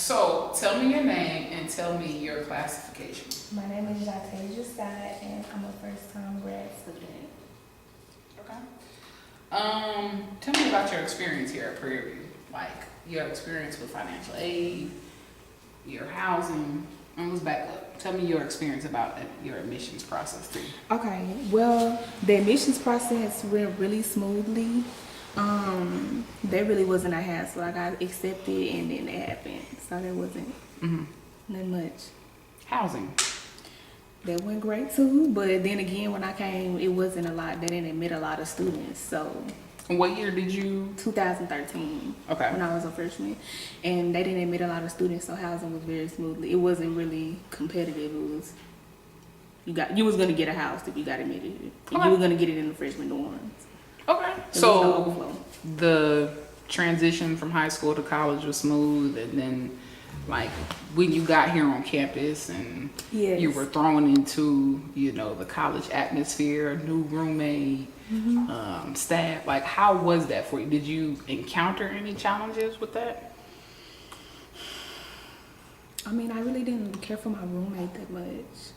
So tell me your name and tell me your classification. My name is Jatasia Scott, and I'm a first-time grad student. Okay. Tell me about your experience here at Prairie View. Like your experience with financial aid, your housing. And let's back up. Tell me your experience about your admissions process too. Okay, well, the admissions process went really smoothly. There really wasn't a hassle. I got accepted and then it happened. So there wasn't nothing much. Housing. That went great too, but then again, when I came, it wasn't a lot. They didn't admit a lot of students, so. And what year did you? 2013. Okay. When I was a freshman, and they didn't admit a lot of students, so housing was very smoothly. It wasn't really competitive. It was you was gonna get a house if you got admitted. Okay. You were gonna get it in the freshman dorms. Okay. So the transition from high school to college was smooth, and then like when you got here on campus and Yes. you were thrown into, the college atmosphere, new roommate, staff, like how was that for you? Did you encounter any challenges with that? I mean, I really didn't care for my roommate that much.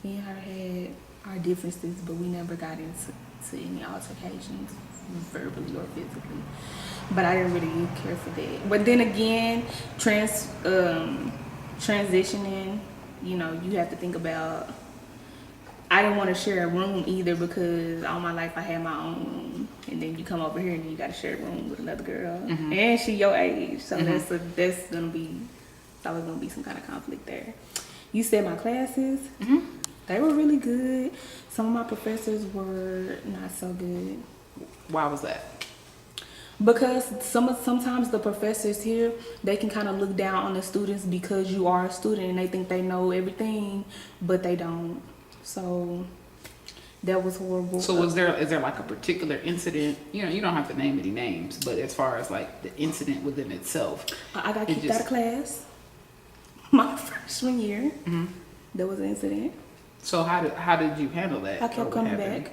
Me and her had our differences, but we never got into any altercations, verbally or physically. But I didn't really care for that. But then again, transitioning, you have to think about. I didn't want to share a room either because all my life I had my own room, and then you come over here and you got to share a room with another girl, and she your age, so that's always gonna be some kind of conflict there. You said my classes, they were really good. Some of my professors were not so good. Why was that? Because sometimes the professors here, they can kind of look down on the students because you are a student and they think they know everything, but they don't. So that was horrible. So is there like a particular incident? You don't have to name any names, but as far as like the incident within itself, I got kicked out of class my freshman year. There was an incident. So how did you handle that? I kept coming back.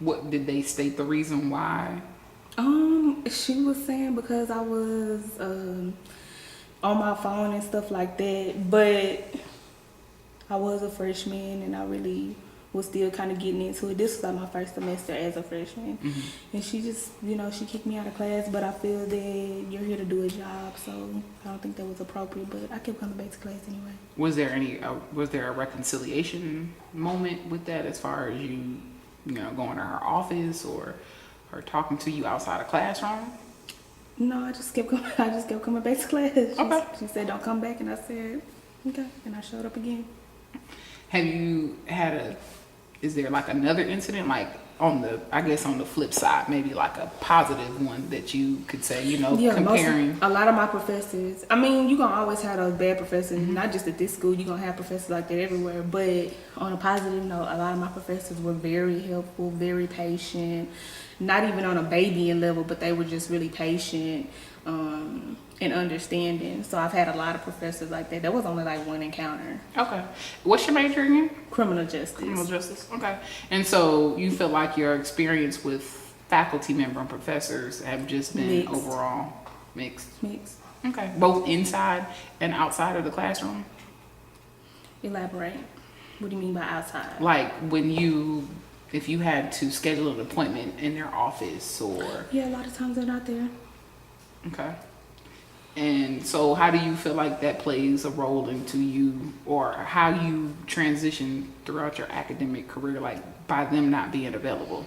What did they state the reason why? She was saying because I was on my phone and stuff like that, but I was a freshman and I really was still kind of getting into it. This was like my first semester as a freshman, and she just, she kicked me out of class. But I feel that you're here to do a job, so I don't think that was appropriate. But I kept coming back to class anyway. Was there a reconciliation moment with that, as far as you going to her office or her talking to you outside of classroom? No, I just kept coming back to class. Okay. She said, "Don't come back," and I said, "Okay," and I showed up again. Have you is there like another incident, like on the flip side, maybe like a positive one that you could say, comparing? A lot of my professors, I mean, you're going to always have those bad professors, not just at this school, you're going to have professors like that everywhere. But on a positive note, a lot of my professors were very helpful, very patient, not even on a babying level, but they were just really patient and understanding. So I've had a lot of professors like that. That was only like one encounter. Okay. What's your major again? Criminal justice. Criminal justice. Okay. And so you feel like your experience with faculty member and professors have just been Mixed. Overall mixed? Mixed. Okay. Both inside and outside of the classroom? Elaborate. What do you mean by outside? Like if you had to schedule an appointment in their office or... Yeah, a lot of times they're not there. Okay. And so how do you feel like that plays a role into you, or how you transition throughout your academic career, like by them not being available?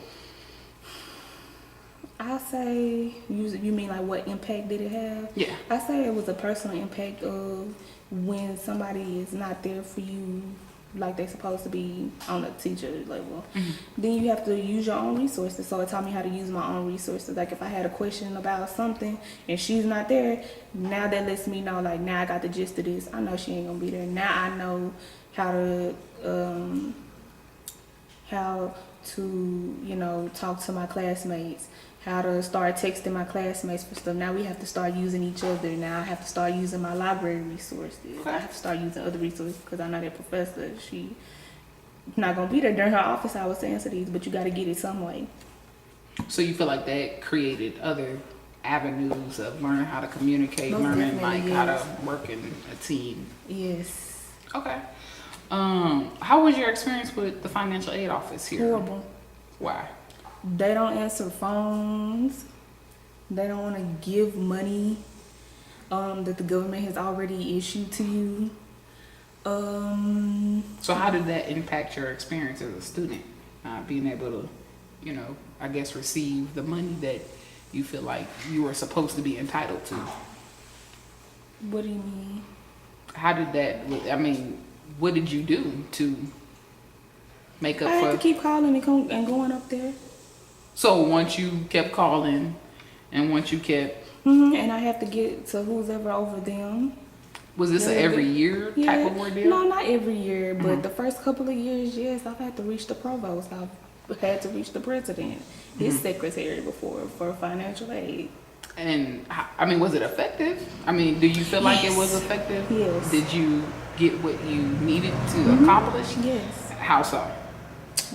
I'll say, you mean like what impact did it have? Yeah. I say it was a personal impact of when somebody is not there for you like they're supposed to be on a teacher level. Then you have to use your own resources. So it taught me how to use my own resources. Like if I had a question about something and she's not there, now that lets me know, like, now I got the gist of this. I know she ain't gonna be there. Now I know how to talk to my classmates, how to start texting my classmates for stuff. Now we have to start using each other. Now I have to start using my library resources. Okay. I have to start using other resources because I know that professor, she not gonna be there during her office hours to answer these, but you got to get it some way. So you feel like that created other avenues of learning how to communicate, Most learning like definitely, how to yes. work in a team. Yes. Okay. How was your experience with the financial aid office here? Horrible. Why? They don't answer phones. They don't want to give money that the government has already issued to you. So how did that impact your experience as a student? Being able to, you know, I guess receive the money that you feel like you were supposed to be entitled to. What do you mean? How did that, I mean, what did you do to make up I had to for? keep calling and going up there. So once you kept calling and once you kept, And I have to get to who's ever over them. was this Yeah, a every year type of ordeal? No, not every year, but the first couple of years, yes, I've had to reach the provost. I've had to reach the president, his secretary before for financial aid. And I mean, was it effective? I mean, do you feel like it was effective? Yes. Did you get what you needed to accomplish? Yes. How so?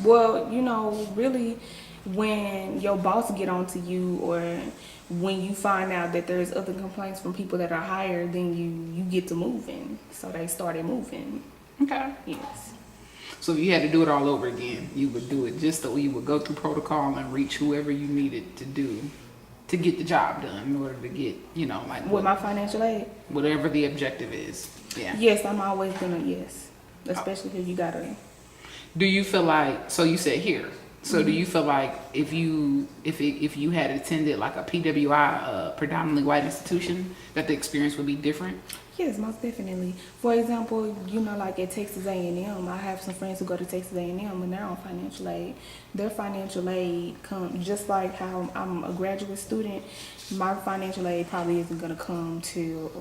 Well, you know, really, when your boss get onto you, or when you find out that there's other complaints from people that are higher than you get to moving. So they started moving. Okay. Yes. So if you had to do it all over again, you would do it just so you would go through protocol and reach whoever you needed to do to get the job done in order to get, you know, like With my financial aid? whatever the objective is. Yeah. Yes, I'm always gonna, yes. Especially because you gotta. Do you feel like, so you said here, so do you feel like if you had attended like a PWI, predominantly white institution, that the experience would be different? Yes, most definitely. For example, you know, like at Texas A&M, I have some friends who go to Texas A&M and they're on financial aid. Their financial aid come just like how I'm a graduate student. My financial aid probably isn't gonna come till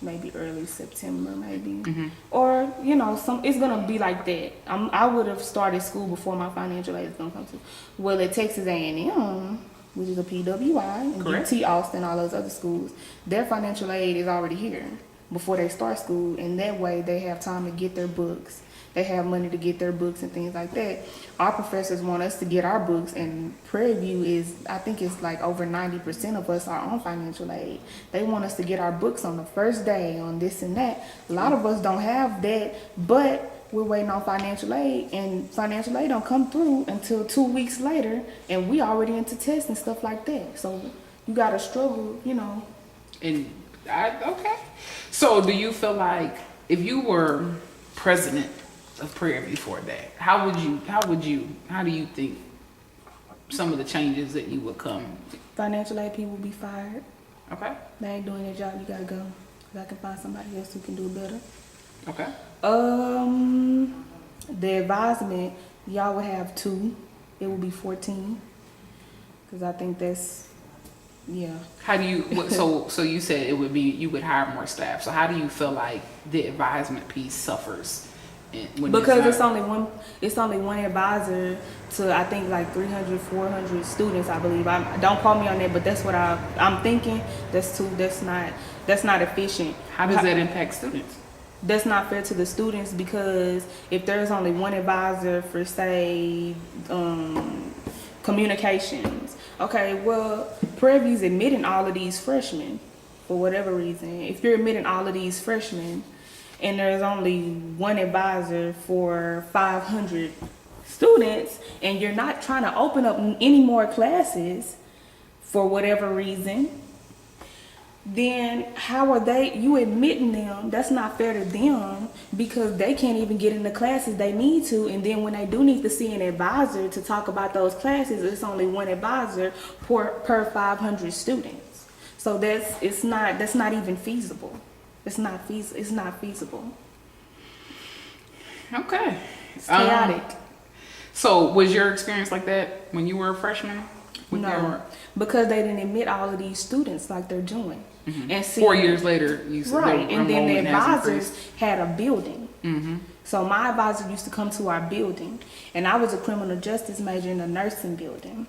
maybe early September, maybe, or you know, it's gonna be like that. I would have started school before my financial aid is gonna come to. Well, at Texas A&M, which is a PWI, and Correct. UT Austin, all those other schools, their financial aid is already here before they start school, and that way they have time to get their books. They have money to get their books and things like that. Our professors want us to get our books, and Prairie View is, I think it's like over 90% of us are on financial aid. They want us to get our books on the first day, on this and that. A lot of us don't have that, but we're waiting on financial aid, and financial aid don't come through until 2 weeks later, and we already into tests and stuff like that. So you gotta struggle, you know. And okay. So do you feel like if you were president of Prairie View for a day, how do you think some of the changes that you would come? Financial aid people will be fired. Okay. They ain't doing their job, you gotta go. 'Cause I can find somebody else who can do it better. Okay. The advisement, y'all would have 2. It would be 14. Cause I think that's, yeah. How do you, so you said it would be, you would hire more staff. So how do you feel like the advisement piece suffers? Because it's only one advisor to, I think, like 300, 400 students, I believe. Don't quote me on that, but that's what I'm thinking. That's not efficient. How does that impact students? That's not fair to the students, because if there's only one advisor for, say, communications, okay, well, Prairie View's admitting all of these freshmen for whatever reason. If you're admitting all of these freshmen and there's only one advisor for 500 students, and you're not trying to open up any more classes for whatever reason, then how are you admitting them? That's not fair to them, because they can't even get in the classes they need to. And then when they do need to see an advisor to talk about those classes, it's only one advisor per 500 students. So that's not even feasible. It's not feasible. Okay. It's chaotic. So was your experience like that when you were a freshman? No, because they didn't admit all of these students like they're doing. And see, 4 years later, you said right, and then the enrollment has advisors increased. had a building. So my advisor used to come to our building, and I was a criminal justice major in a nursing building.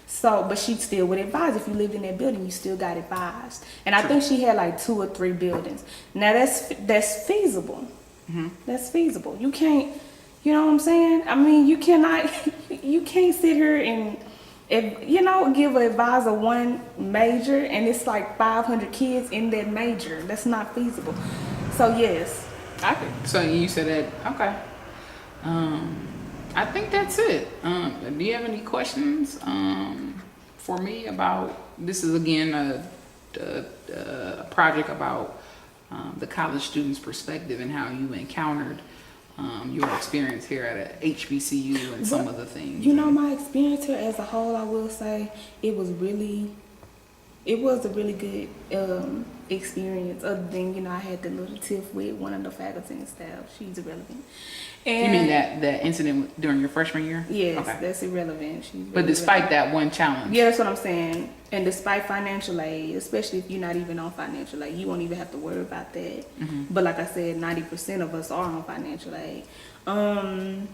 So, but she still would advise. If you lived in that building, you still got advised. And I think she had like 2 or 3 buildings. Now that's feasible. That's feasible. You can't, you know what I'm saying? I mean, you can't sit here and if give an advisor one major and it's like 500 kids in that major, that's not feasible. So yes. So you said that, okay. I think that's it. Do you have any questions for me about, this is again a project about the college student's perspective and how you encountered your experience here at a HBCU and some of the things. My experience here as a whole, I will say it was a really good experience. Other than I had the little tiff with one of the faculty and staff. She's irrelevant. And You mean that incident during your freshman year? yes, Okay. that's irrelevant. But despite that one challenge. Yeah, that's what I'm saying. And despite financial aid, especially if you're not even on financial aid, you won't even have to worry about that. But like I said, 90% of us are on financial aid. Other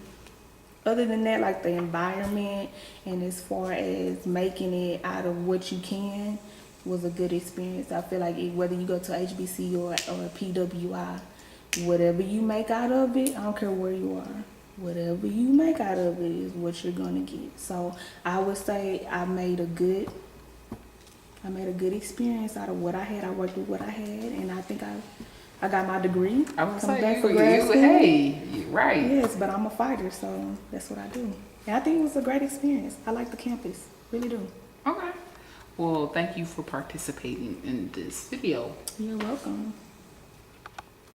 than that, like the environment and as far as making it out of what you can was a good experience. I feel like whether you go to HBC or PWI, whatever you make out of it, I don't care where you are, whatever you make out of it is what you're gonna get. So I would say I made a good experience out of what I had. I worked with what I had, and I think I got my degree. I would Come say back for you, grad school. hey, right. Yes, but I'm a fighter, so that's what I do. And I think it was a great experience. I like the campus, really do. Okay. Well, thank you for participating in this video. You're welcome.